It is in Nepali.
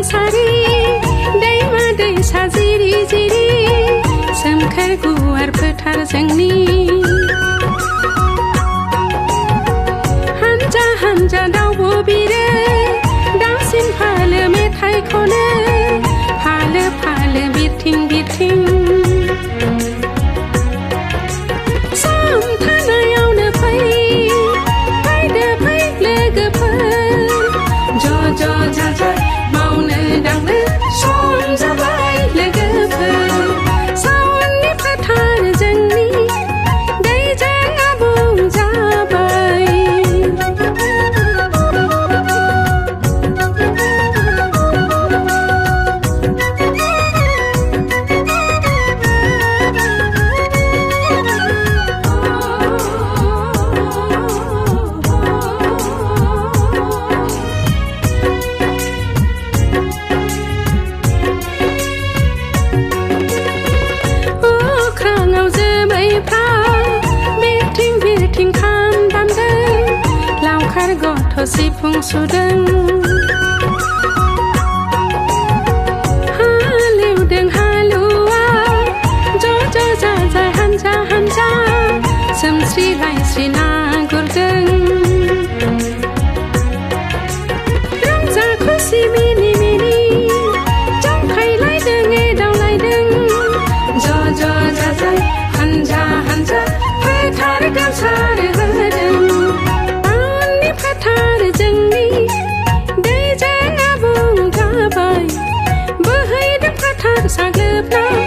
सारी दैमा दैसा जिरि जिरि सोमखोर गुवार फोथार जोंनि हानजा हानजा दाउब' बिरो दाउसिन फालो मेथाइ खनो फालो फालो बिरथिं बिरथिं सम थानायावनो फैदो फै लोगोफोर ज' जाजाय मावनो दांनो सम जाबाय लोगोफोर सावननि फोथार जोंनि दैजों आबुं जाबाय गथ' सिफुं सुदों हालेवदों हालुवा ज' जाजाय हानजा हानजा सोमस्रि लाइस्रि ना गुरदों रंजा खुसि मिनि मिनि जंखायलायदों एदावलायदों ज' जाजाय हानजा हानजा फोथार गोमसार होदों फोथार जोंनि दैजों आबुं जाबाय बोहैदों फोथार साग्लोबना